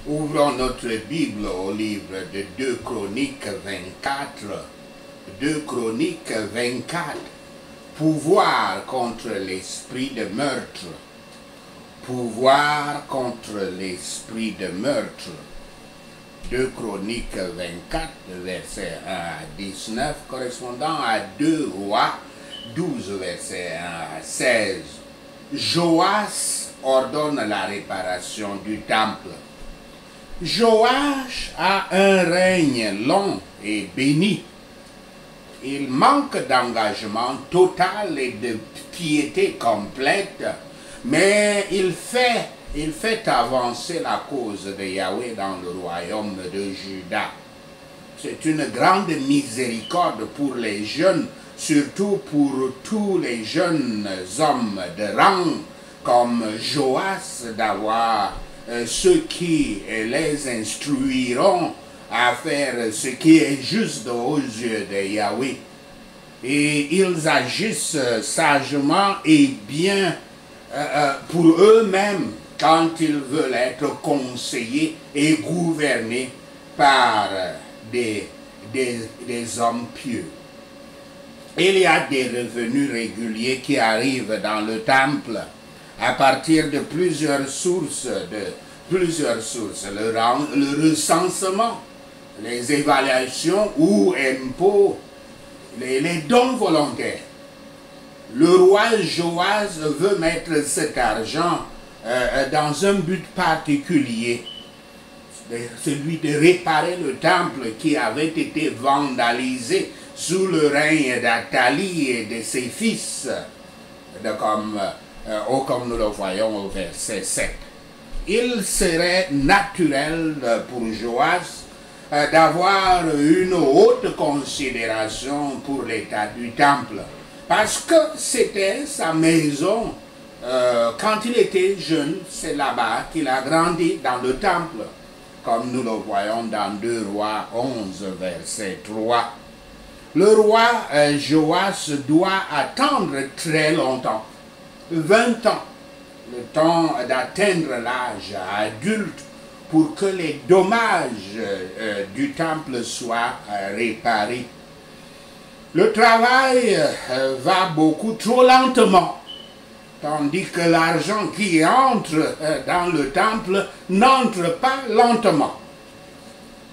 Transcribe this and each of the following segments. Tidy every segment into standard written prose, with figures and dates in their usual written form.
Ouvrons notre Bible au livre de 2 Chroniques 24. 2 Chroniques 24. Pouvoir contre l'esprit de meurtre. Pouvoir contre l'esprit de meurtre. 2 Chroniques 24, versets 1 à 19, correspondant à 2 Rois 12, versets 1 à 16. Joas ordonne la réparation du temple. Joach a un règne long et béni. Il manque d'engagement total et de piété complète, mais il fait avancer la cause de Yahweh dans le royaume de Juda. C'est une grande miséricorde pour les jeunes, surtout pour tous les jeunes hommes de rang comme Joas, d'avoir ceux qui les instruiront à faire ce qui est juste aux yeux de Yahweh. Et ils agissent sagement et bien pour eux-mêmes quand ils veulent être conseillés et gouvernés par des hommes pieux. Il y a des revenus réguliers qui arrivent dans le temple à partir de plusieurs sources, le recensement, les évaluations ou impôts, les dons volontaires. Le roi Joas veut mettre cet argent dans un but particulier, celui de réparer le temple qui avait été vandalisé sous le règne d'Athalie et de ses fils, comme nous le voyons au verset 7. Il serait naturel pour Joas d'avoir une haute considération pour l'état du temple, parce que c'était sa maison. Quand il était jeune, c'est là-bas qu'il a grandi, dans le temple, comme nous le voyons dans 2 Rois 11, verset 3. Le roi Joas doit attendre très longtemps, 20 ans, le temps d'atteindre l'âge adulte pour que les dommages du temple soient réparés. Le travail va beaucoup trop lentement, tandis que l'argent qui entre dans le temple n'entre pas lentement.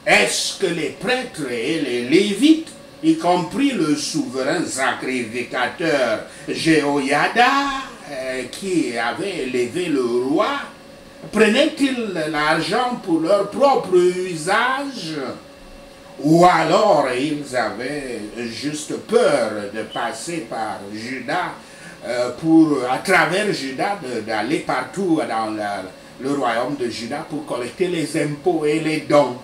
Est-ce que les prêtres et les lévites, y compris le souverain sacrificateur Jéhoïada, qui avait élevé le roi, prenaient-ils l'argent pour leur propre usage? Ou alors ils avaient juste peur de passer par Juda, à travers Juda, d'aller partout dans le royaume de Juda pour collecter les impôts et les dons?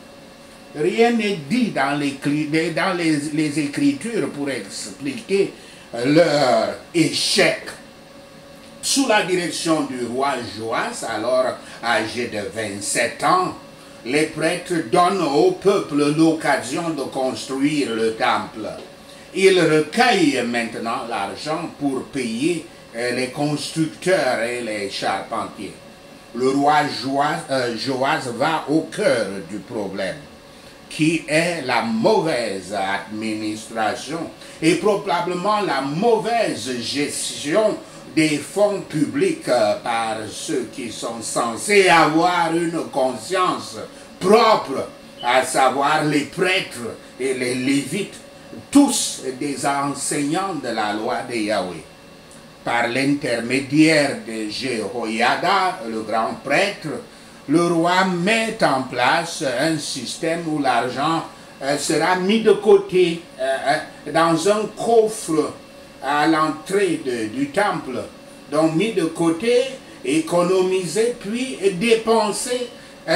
Rien n'est dit dans les Écritures pour expliquer leur échec. Sous la direction du roi Joas, alors âgé de 27 ans, les prêtres donnent au peuple l'occasion de construire le temple. Ils recueillent maintenant l'argent pour payer les constructeurs et les charpentiers. Le roi Joas va au cœur du problème, qui est la mauvaise administration et probablement la mauvaise gestion des fonds publics par ceux qui sont censés avoir une conscience propre, à savoir les prêtres et les lévites, tous des enseignants de la loi de Yahweh. Par l'intermédiaire de Jéhoïada, le grand prêtre, le roi met en place un système où l'argent sera mis de côté dans un coffre à l'entrée du temple, donc mis de côté, économisé, puis dépensé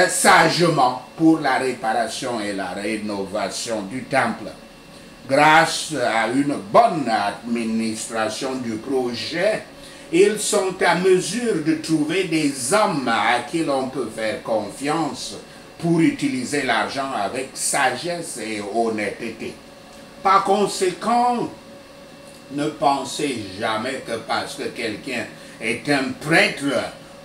sagement pour la réparation et la rénovation du temple. Grâce à une bonne administration du projet, ils sont à mesure de trouver des hommes à qui l'on peut faire confiance pour utiliser l'argent avec sagesse et honnêteté. Par conséquent, ne pensez jamais que parce que quelqu'un est un prêtre,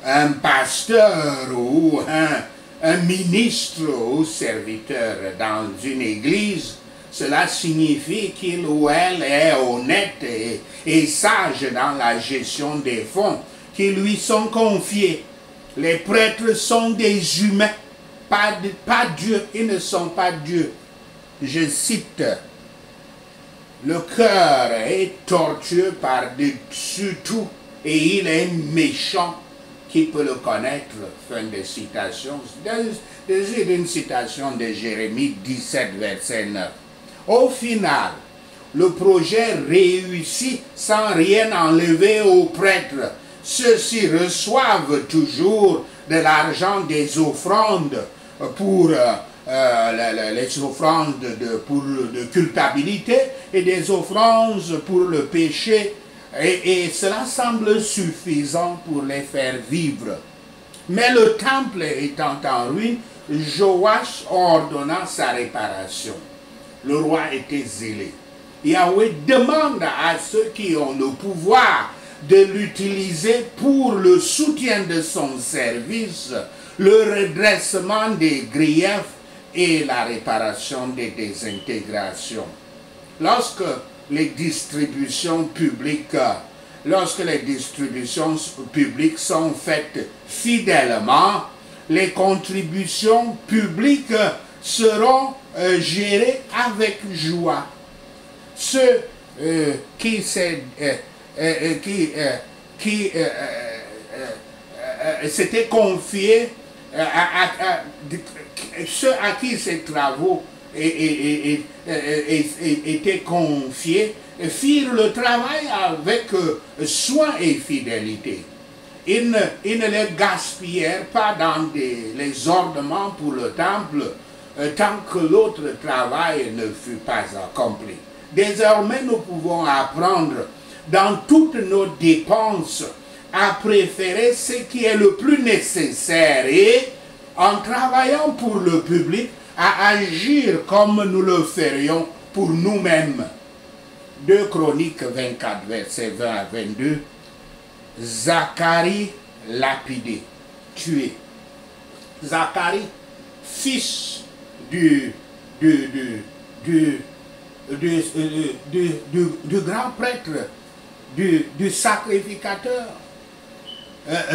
un pasteur ou un un ministre ou serviteur dans une église, cela signifie qu'il ou elle est honnête et sage dans la gestion des fonds qui lui sont confiés. Les prêtres sont des humains, pas Dieu, ils ne sont pas Dieu. Je cite, « Le cœur est tortueux par-dessus tout et il est méchant. Qui peut le connaître ?» Fin de citation. C'est une citation de Jérémie 17, verset 9. Au final, le projet réussit sans rien enlever aux prêtres. Ceux-ci reçoivent toujours de l'argent des offrandes pour les offrandes de culpabilité et des offrandes pour le péché. Et cela semble suffisant pour les faire vivre. Mais le temple étant en ruine, Joach ordonna sa réparation. Le roi était zélé. Yahweh demande à ceux qui ont le pouvoir de l'utiliser pour le soutien de son service, le redressement des griefs et la réparation des désintégrations. Lorsque les distributions publiques sont faites fidèlement, les contributions publiques seront gérées avec joie. Ceux qui s'étaient confiés, ceux à qui ces travaux étaient confiés, firent le travail avec soin et fidélité. Ils ne les gaspillèrent pas dans les ornements pour le temple, tant que l'autre travail ne fut pas accompli. Désormais, nous pouvons apprendre dans toutes nos dépenses à préférer ce qui est le plus nécessaire et, en travaillant pour le public, à agir comme nous le ferions pour nous-mêmes. 2 Chroniques 24, versets 20 à 22. Zacharie lapidé, tué. Zacharie, fils du grand prêtre, du sacrificateur.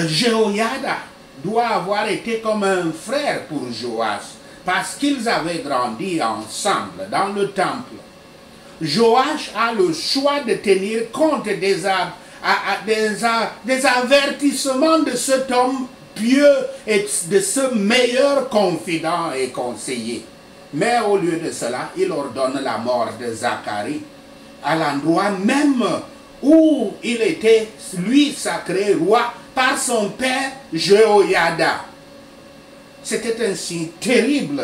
Jehoiada doit avoir été comme un frère pour Joas, parce qu'ils avaient grandi ensemble dans le temple. Joach a le choix de tenir compte des avertissements de cet homme pieux et de ce meilleur confident et conseiller. Mais au lieu de cela, il ordonne la mort de Zacharie à l'endroit même où il était, lui, sacré roi par son père Jehoiada. C'était un signe terrible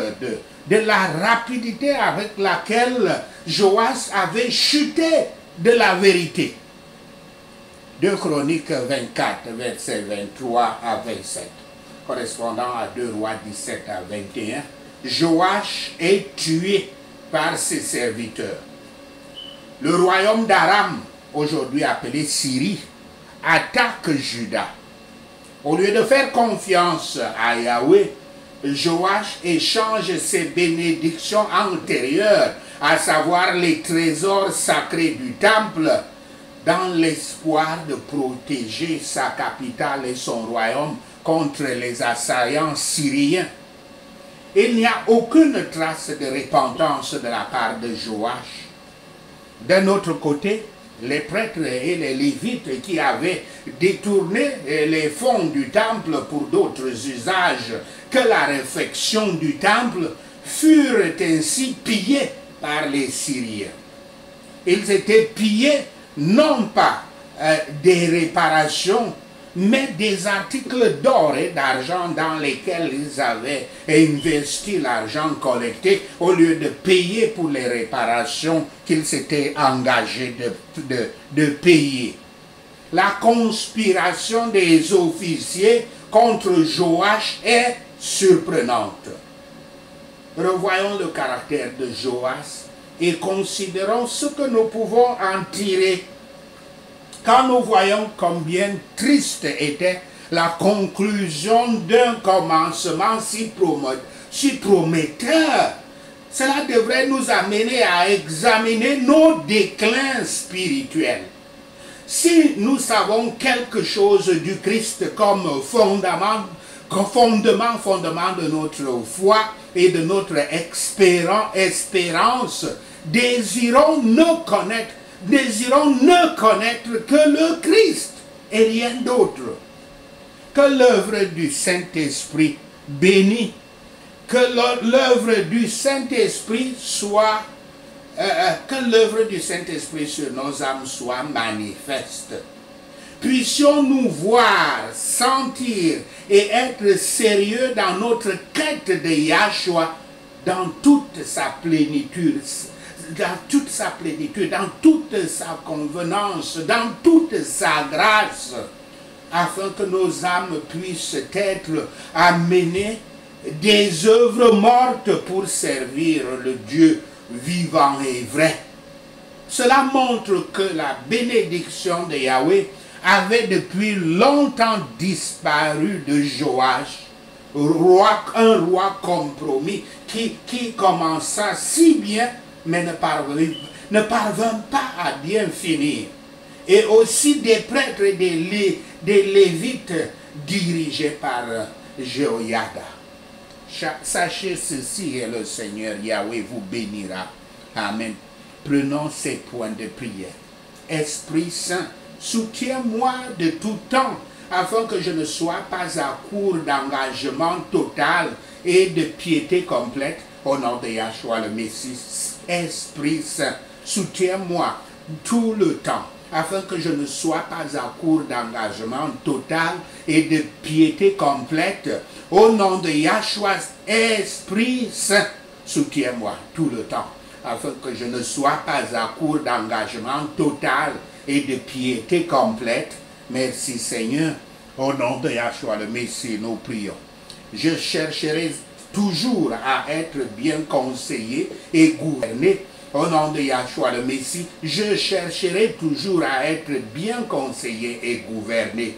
de la rapidité avec laquelle Joas avait chuté de la vérité. 2 Chroniques 24, versets 23 à 27, correspondant à 2 Rois 17 à 21, Joach est tué par ses serviteurs. Le royaume d'Aram, aujourd'hui appelé Syrie, attaque Juda. Au lieu de faire confiance à Yahweh, Joach échange ses bénédictions antérieures, à savoir les trésors sacrés du temple, dans l'espoir de protéger sa capitale et son royaume contre les assaillants syriens. Il n'y a aucune trace de repentance de la part de Joach. D'un autre côté, les prêtres et les lévites qui avaient détourné les fonds du temple pour d'autres usages que la réfection du temple furent ainsi pillés par les Syriens. Ils étaient pillés non pas des réparations, mais des articles d'or et d'argent dans lesquels ils avaient investi l'argent collecté au lieu de payer pour les réparations qu'ils s'étaient engagés de payer. La conspiration des officiers contre Joach est surprenante. Revoyons le caractère de Joas et considérons ce que nous pouvons en tirer quand nous voyons combien triste était la conclusion d'un commencement si prometteur. Cela devrait nous amener à examiner nos déclins spirituels. Si nous savons quelque chose du Christ comme fondement de notre foi et de notre espérance, désirons ne connaître que le Christ et rien d'autre. Que l'œuvre du Saint-Esprit béni, que l'œuvre du Saint-Esprit soit, que l'œuvre du Saint-Esprit sur nos âmes soit manifeste. Puissions-nous voir, sentir et être sérieux dans notre quête de Yahshua dans toute sa plénitude, dans toute sa convenance, dans toute sa grâce, afin que nos âmes puissent être amenées des œuvres mortes pour servir le Dieu vivant et vrai. Cela montre que la bénédiction de Yahweh avait depuis longtemps disparu de Joach, un roi compromis qui commença si bien mais ne parvint pas à bien finir. Et aussi des prêtres et des Lévites dirigés par Jéhoïada. Sachez ceci et le Seigneur Yahweh vous bénira. Amen. Prenons ces points de prière. Esprit Saint, soutiens-moi de tout temps, afin que je ne sois pas à court d'engagement total et de piété complète, au nom de Yahshua le Messie. Esprit Saint, soutiens-moi tout le temps, afin que je ne sois pas à court d'engagement total et de piété complète, au nom de Yahshua. Esprit Saint, soutiens-moi tout le temps, afin que je ne sois pas à court d'engagement total et de piété complète. Merci Seigneur. Au nom de Yahshua le Messie, nous prions. Je chercherai toujours à être bien conseillé et gouverné. Au nom de Yahshua le Messie, je chercherai toujours à être bien conseillé et gouverné.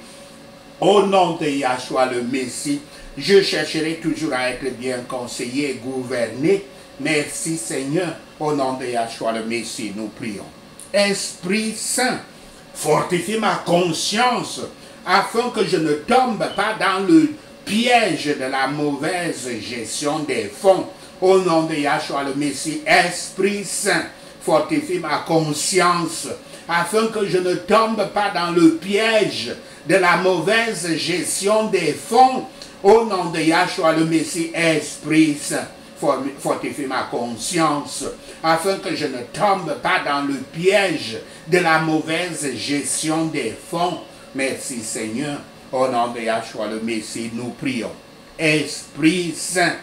Au nom de Yahshua le Messie, je chercherai toujours à être bien conseillé et gouverné. Merci Seigneur. Au nom de Yahshua le Messie, nous prions. Esprit Saint, fortifie ma conscience afin que je ne tombe pas dans le piège de la mauvaise gestion des fonds. Au nom de Yahshua le Messie, Esprit Saint, fortifie ma conscience afin que je ne tombe pas dans le piège de la mauvaise gestion des fonds. Au nom de Yahshua le Messie, Esprit Saint, fortifie ma conscience afin que je ne tombe pas dans le piège de la mauvaise gestion des fonds. Merci Seigneur. Au nom de Yahshua le Messie, nous prions. Esprit Saint,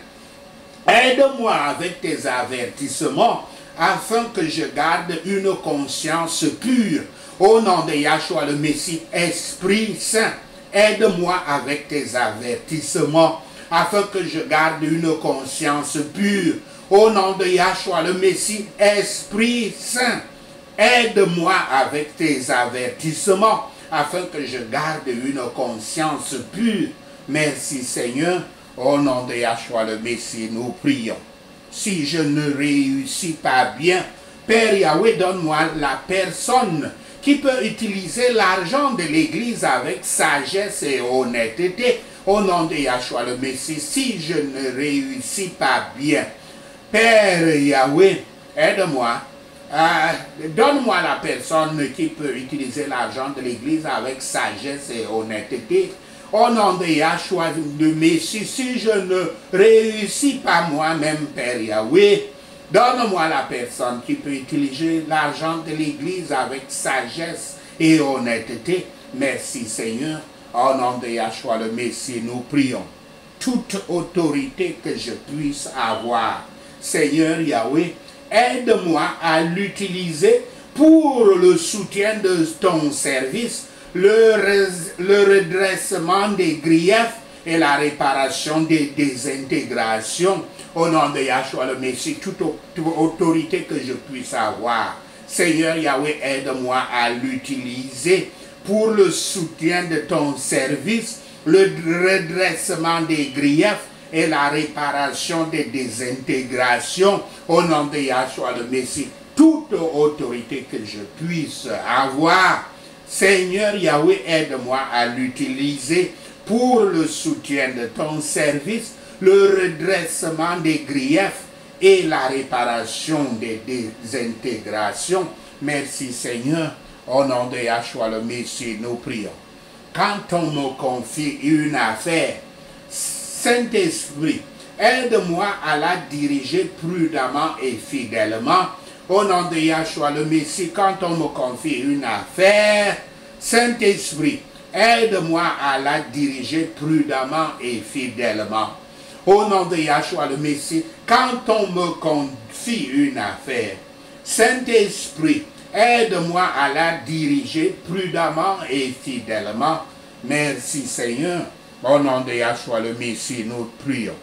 aide-moi avec tes avertissements afin que je garde une conscience pure. Au nom de Yahshua le Messie, Esprit Saint, aide-moi avec tes avertissements afin que je garde une conscience pure. Au nom de Yahshua le Messie, Esprit Saint, aide-moi avec tes avertissements afin que je garde une conscience pure. Merci Seigneur. Au nom de Yahshua le Messie, nous prions. Si je ne réussis pas bien, Père Yahweh, donne-moi la personne qui peut utiliser l'argent de l'Église avec sagesse et honnêteté. Au nom de Yahshua le Messie, si je ne réussis pas bien, Père Yahweh, aide-moi. Donne-moi la personne qui peut utiliser l'argent de l'Église avec sagesse et honnêteté. Au nom de Yahshua le Messie, si je ne réussis pas moi-même, Père Yahweh, donne-moi la personne qui peut utiliser l'argent de l'Église avec sagesse et honnêteté. Merci Seigneur. Au nom de Yahshua le Messie, nous prions. Toute autorité que je puisse avoir, Seigneur Yahweh, aide-moi à l'utiliser pour le soutien de ton service, le redressement des griefs et la réparation des désintégrations. Au nom de Yahshua le Messie, toute autorité que je puisse avoir, Seigneur Yahweh, aide-moi à l'utiliser pour le soutien de ton service le redressement des griefs et la réparation des désintégrations au nom de Yahshua le Messie. Toute autorité que je puisse avoir, Seigneur Yahweh, aide-moi à l'utiliser pour le soutien de ton service, le redressement des griefs et la réparation des désintégrations. Merci Seigneur, au nom de Yahshua le Messie, nous prions. Quand on me confie une affaire, Saint-Esprit, aide-moi à la diriger prudemment et fidèlement. Au nom de Yahshua le Messie, quand on me confie une affaire, Saint-Esprit, aide-moi à la diriger prudemment et fidèlement. Au nom de Yahshua le Messie, quand on me confie une affaire, Saint-Esprit, aide-moi à la diriger prudemment et fidèlement. Merci Seigneur. Au nom de Yahshua le Messie, nous prions.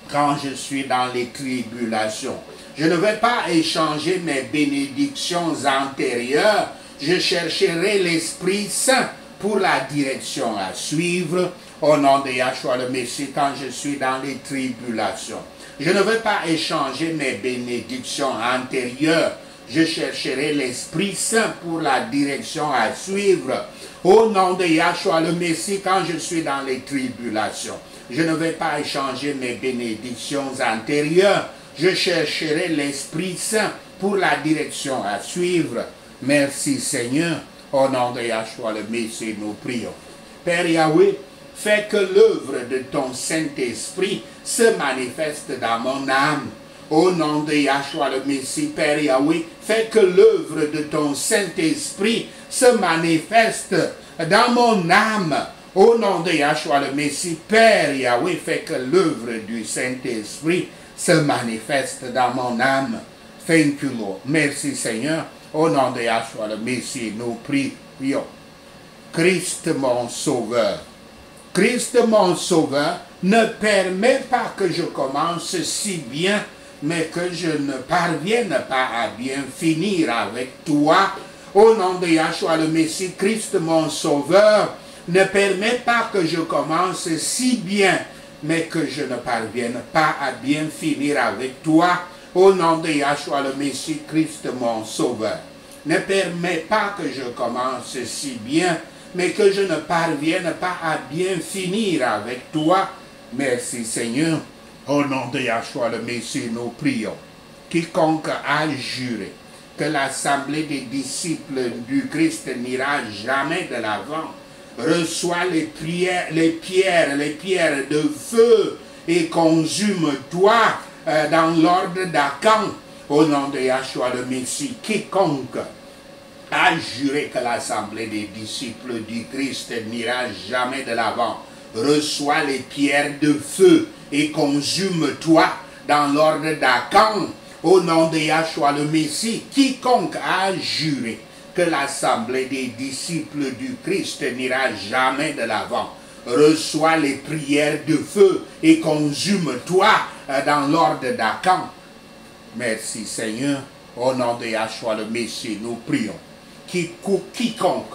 Quand je suis dans les tribulations, je ne vais pas échanger mes bénédictions antérieures. Je chercherai l'Esprit Saint pour la direction à suivre. Au nom de Yahshua le Messie, quand je suis dans les tribulations, je ne vais pas échanger mes bénédictions antérieures. Je chercherai l'Esprit Saint pour la direction à suivre. Au nom de Yahshua le Messie, quand je suis dans les tribulations, je ne vais pas échanger mes bénédictions antérieures. Je chercherai l'Esprit Saint pour la direction à suivre. Merci Seigneur. Au nom de Yahshua le Messie, nous prions. Père Yahweh, fais que l'œuvre de ton Saint-Esprit se manifeste dans mon âme. Au nom de Yahshua le Messie, Père Yahweh, fais que l'œuvre de ton Saint-Esprit se manifeste dans mon âme. Au nom de Yahshua le Messie, Père Yahweh, fais que l'œuvre du Saint-Esprit se manifeste dans mon âme. Thank you, Lord. Merci, Seigneur. Au nom de Yahshua le Messie, nous prions. Christ mon Sauveur. Christ mon Sauveur, ne permets pas que je commence si bien, mais que je ne parvienne pas à bien finir avec toi. Au nom de Yahshua le Messie, Christ mon Sauveur, ne permets pas que je commence si bien, mais que je ne parvienne pas à bien finir avec toi. Au nom de Yahshua le Messie, Christ mon Sauveur, ne permets pas que je commence si bien, mais que je ne parvienne pas à bien finir avec toi. Merci Seigneur. Au nom de Yahshua le Messie, nous prions. Quiconque a juré que l'assemblée des disciples du Christ n'ira jamais de l'avant, reçoit les pierres de feu et consume-toi dans l'ordre d'Akan. Au nom de Yahshua le Messie, quiconque a juré que l'assemblée des disciples du Christ n'ira jamais de l'avant, reçois les pierres de feu et consume-toi dans l'ordre d'Akan. Au nom de Yahshua le Messie, quiconque a juré que l'assemblée des disciples du Christ n'ira jamais de l'avant, reçois les prières de feu et consume-toi dans l'ordre d'Akan. Merci Seigneur. Au nom de Yahshua le Messie, nous prions. Quiconque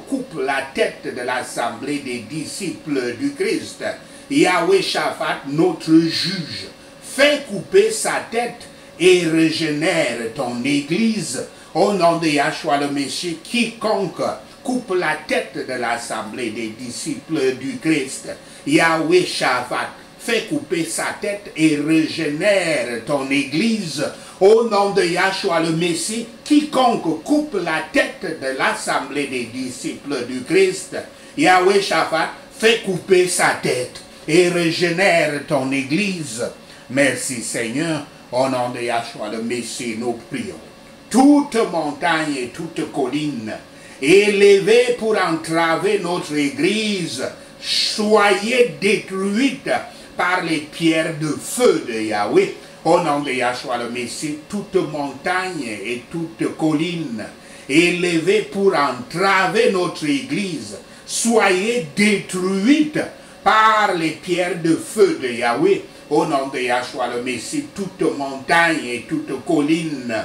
coupe la tête de l'assemblée des disciples du Christ, Yahweh Shaphat, notre juge, fais couper sa tête et régénère ton église. Au nom de Yahshua le Messie, quiconque coupe la tête de l'assemblée des disciples du Christ, Yahweh Shaphat, fais couper sa tête et régénère ton église. Au nom de Yahshua le Messie, quiconque coupe la tête de l'assemblée des disciples du Christ, Yahweh Shaphat, fais couper sa tête et régénère ton église. Merci Seigneur. Au nom de Yahshua le Messie, nous prions. Toute montagne et toute colline élevée pour entraver notre église, soyez détruite par les pierres de feu de Yahweh. Au nom de Yahshua le Messie, toute montagne et toute colline élevée pour entraver notre église, soyez détruite par les pierres de feu de Yahweh. Au nom de Yahshua le Messie, toute montagne et toute colline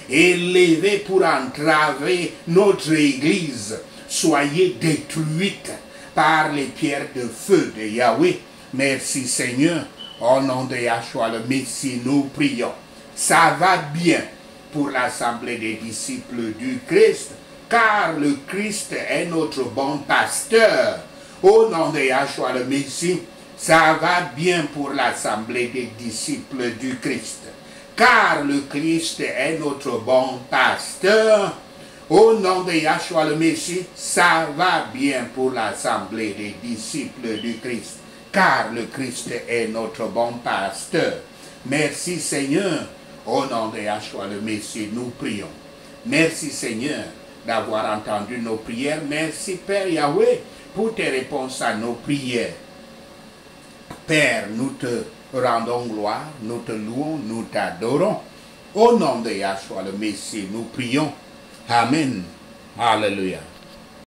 élevée pour entraver notre église, soyez détruite par les pierres de feu de Yahweh. Merci Seigneur. Au nom de Yahshua le Messie, nous prions. Ça va bien pour l'assemblée des disciples du Christ, car le Christ est notre bon pasteur. Au nom de Yahshua le Messie, ça va bien pour l'assemblée des disciples du Christ, car le Christ est notre bon pasteur. Au nom de Yahshua le Messie, ça va bien pour l'assemblée des disciples du Christ, car le Christ est notre bon pasteur. Merci Seigneur. Au nom de Yahshua le Messie, nous prions. Merci Seigneur d'avoir entendu nos prières. Merci Père Yahweh pour tes réponses à nos prières. Père, nous te rendons gloire, nous te louons, nous t'adorons. Au nom de Yahshua le Messie, nous prions. Amen. Alléluia.